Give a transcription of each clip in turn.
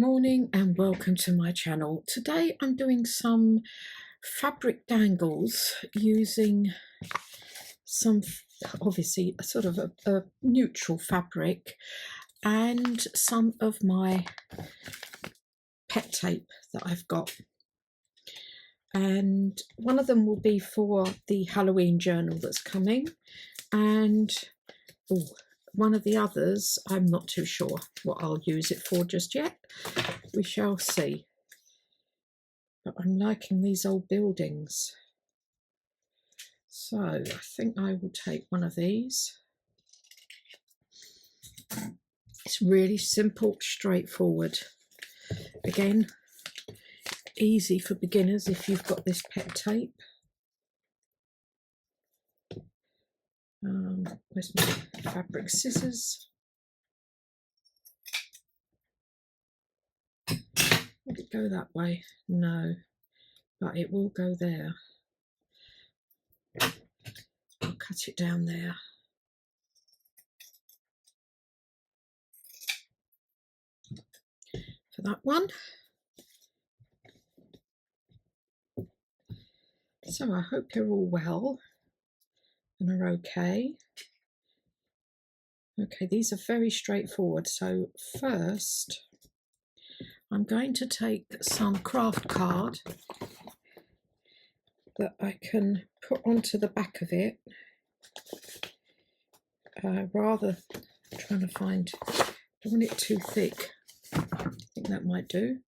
morning and welcome to my channel. Today I'm doing some fabric dangles using some, obviously a sort of a neutral fabric, and some of my pet tape that I've got. And one of them will be for the Halloween journal that's coming, and one of the others I'm not too sure what I'll use it for just yet. We shall see. But I'm liking these old buildings, so I think I will take one of these. It's really simple, straightforward. Again, easy for beginners if you've got this pet tape. Where's my fabric scissors? Would it go that way? No, but it will go there. I'll cut it down there. For that one. So I hope you're all well and are okay. Okay, these are very straightforward. So first, I'm going to take some craft card that I can put onto the back of it. Rather trying to find, I don't want it too thick. I think that might do.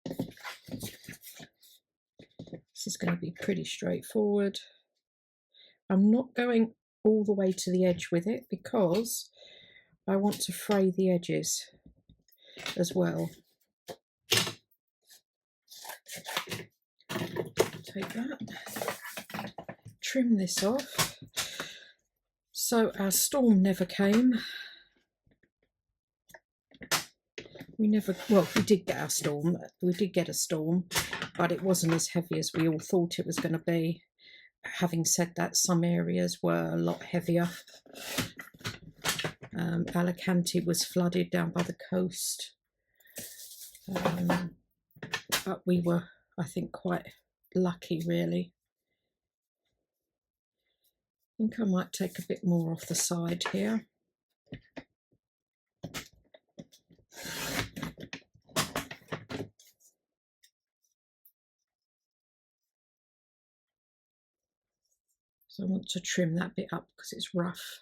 This is going to be pretty straightforward. I'm not going all the way to the edge with it because I want to fray the edges as well. Take that, trim this off. So our storm never came. We did get our storm. We did get a storm, but it wasn't as heavy as we all thought it was going to be. Having said that, some areas were a lot heavier. Alicante was flooded down by the coast. But we were, I think, quite lucky, really. I think I might take a bit more off the side here. So I want to trim that bit up because it's rough.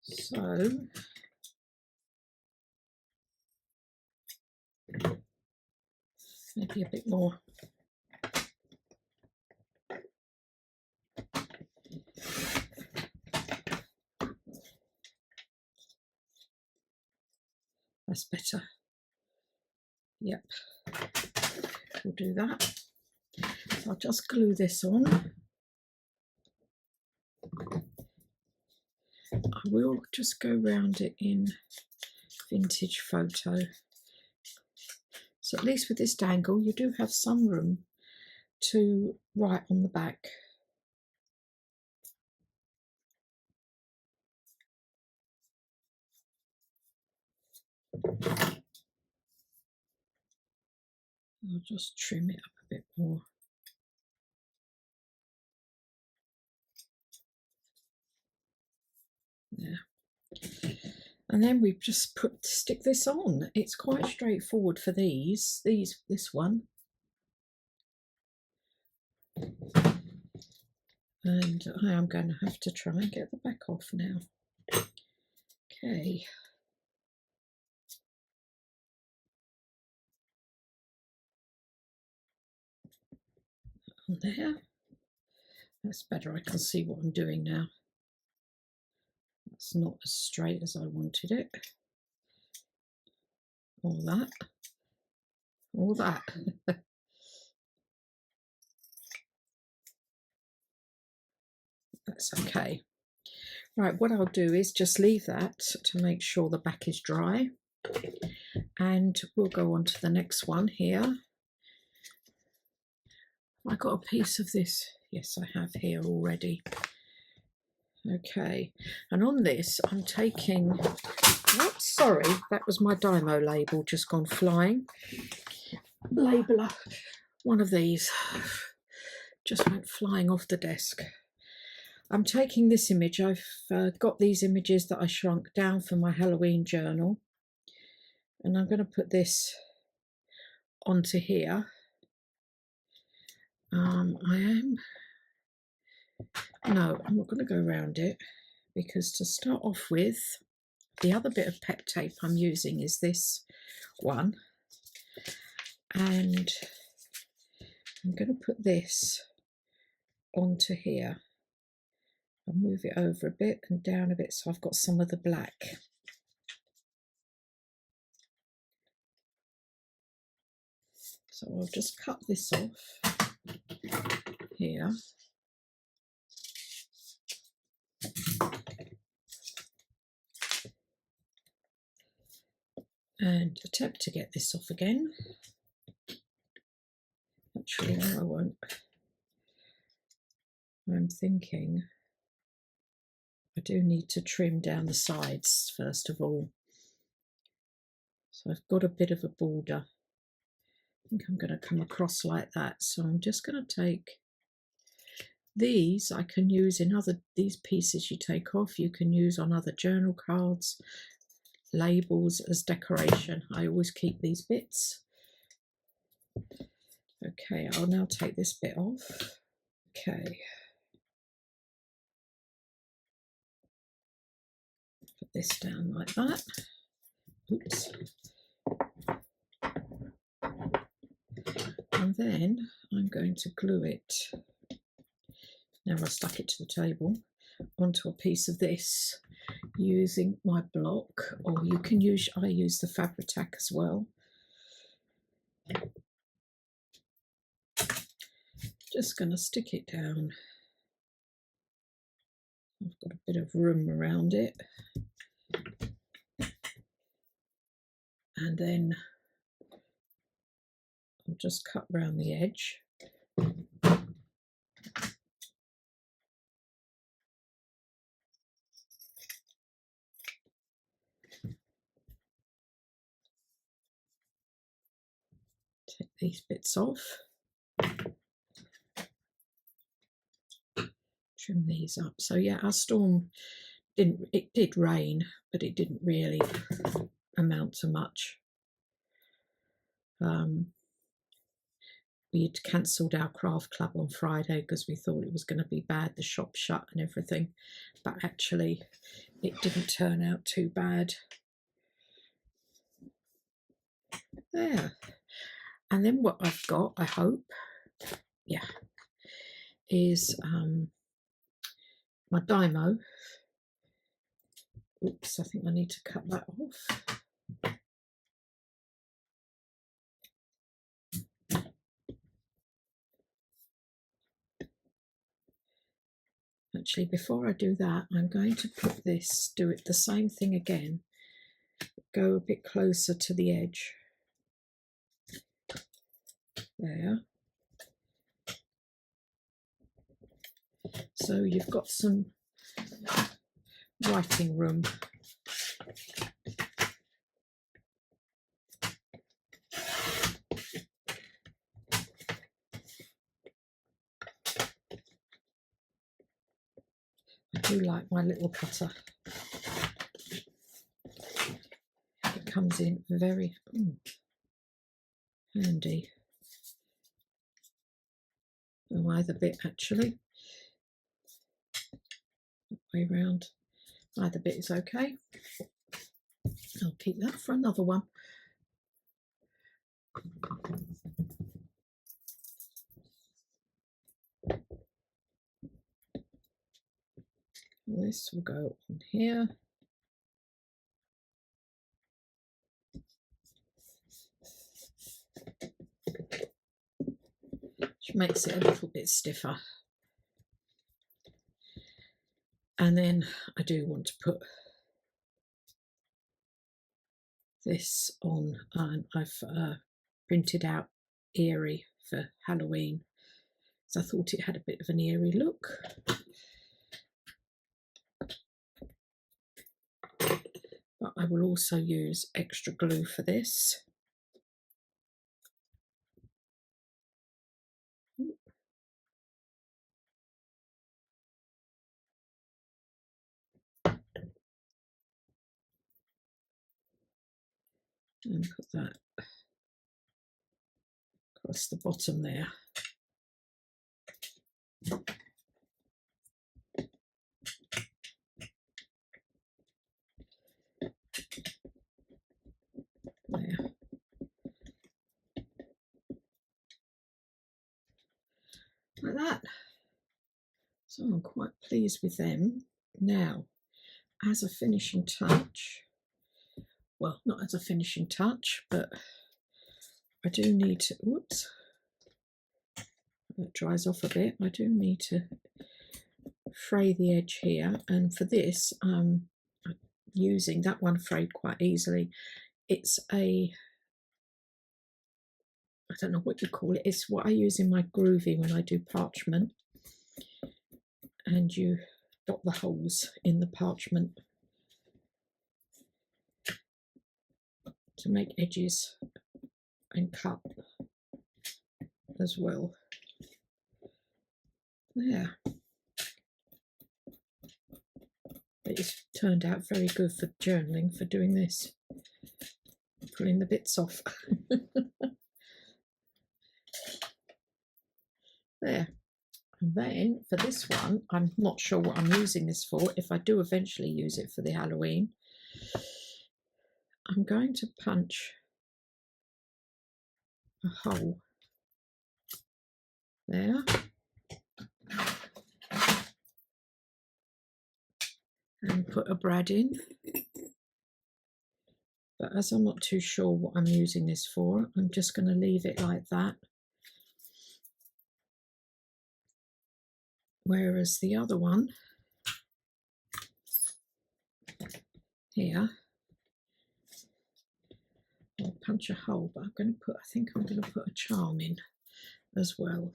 So maybe a bit more. That's better. Yep, we'll do that. So I'll just glue this on. I will just go round it in vintage photo. So at least with this dangle, you do have some room to write on the back. I'll just trim it up a bit more. Yeah. And then we just stick this on. It's quite straightforward for this one. And I am going to have to try and get the back off now. Okay. On there. That's better. I can see what I'm doing now. It's not as straight as I wanted it. All that. All that. That's okay. Right, what I'll do is just leave that to make sure the back is dry. And we'll go on to the next one here. I got a piece of this. Yes, I have here already. Okay, and on this I'm taking, whoops, sorry, that was my Dymo label just gone flying. Labeler, one of these just went flying off the desk. I'm taking this image. I've got these images that I shrunk down for my Halloween journal, and I'm going to put this onto here. I'm not going to go around it, because to start off with, the other bit of pep tape I'm using is this one, and I'm going to put this onto here. I'll move it over a bit and down a bit so I've got some of the black. So I'll just cut this off here. And attempt to get this off again. Actually, no, I won't. I'm thinking I do need to trim down the sides first of all. So I've got a bit of a border. I think I'm going to come across like that. So I'm just going to take these. I can use in these pieces you take off, you can use on other journal cards, labels as decoration. I always keep these bits. Okay, I'll now take this bit off. Okay. Put this down like that. Oops. And then I'm going to glue it, now I stuck it to the table, onto a piece of this using my block, or you can use, I use the Fabri-Tac as well. Just going to stick it down. I've got a bit of room around it. And then I'll just cut round the edge. Take these bits off. Trim these up. So yeah, our storm it did rain, but it didn't really amount to much. We'd cancelled our craft club on Friday because we thought it was going to be bad, the shop shut and everything, but actually it didn't turn out too bad. There. And then what I've got, I hope, yeah, is my Dymo. Oops, I think I need to cut that off. Actually, before I do that, I'm going to put this, do it the same thing again, go a bit closer to the edge. There. So you've got some writing room. I do like my little cutter. It comes in very handy. Oh, either bit actually. Way round. Either bit is okay. I'll keep that for another one. This will go on here. Which makes it a little bit stiffer. And then I do want to put this on, and I've printed out eerie for Halloween. So I thought it had a bit of an eerie look. but I will also use extra glue for this. And put that across the bottom there. There. Like that. So I'm quite pleased with them. Now, as a finishing touch, well, not as a finishing touch, but I do need to, whoops, it dries off a bit. I do need to fray the edge here, and for this I'm using that one frayed quite easily. It's a, I don't know what you call it, it's what I use in my groovy when I do parchment, and you dot the holes in the parchment to make edges and cut as well. There. It's turned out very good for journaling, for doing this, pulling the bits off. There. And then for this one, I'm not sure what I'm using this for. If I do eventually use it for the Halloween, I'm going to punch a hole there, and put a brad in. But as I'm not too sure what I'm using this for, I'm just going to leave it like that. Whereas the other one here, I'll punch a hole, but I'm going to put, I think I'm going to put a charm in as well.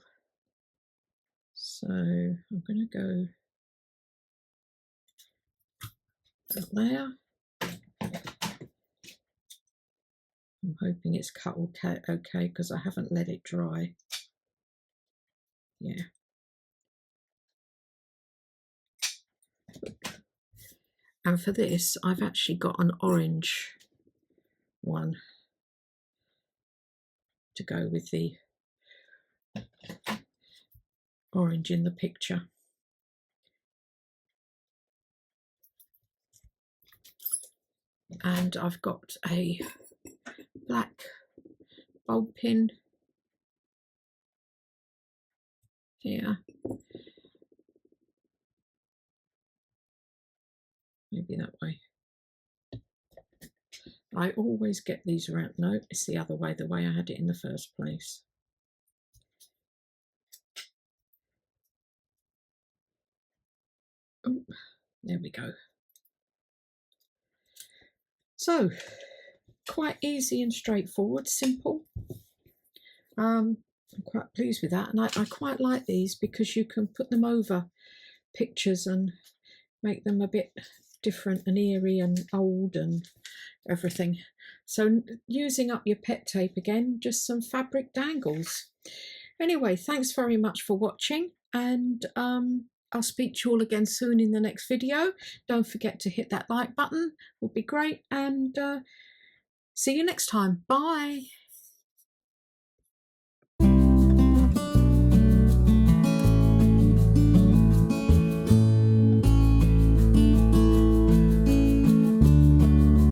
So I'm going to go up there. I'm hoping it's cut okay because I haven't let it dry. Yeah. And for this, I've actually got an orange one to go with the orange in the picture. And I've got a black bulb pin here. Maybe that way. I always get these around. No, it's the other way, the way I had it in the first place. Oh, there we go. So, quite easy and straightforward, simple. I'm quite pleased with that, and I quite like these because you can put them over pictures and make them a bit different and eerie and old and everything. So using up your pet tape again, just some fabric dangles. Anyway, thanks very much for watching, and I'll speak to you all again soon in the next video. Don't forget to hit that like button, would be great, and see you next time. Bye.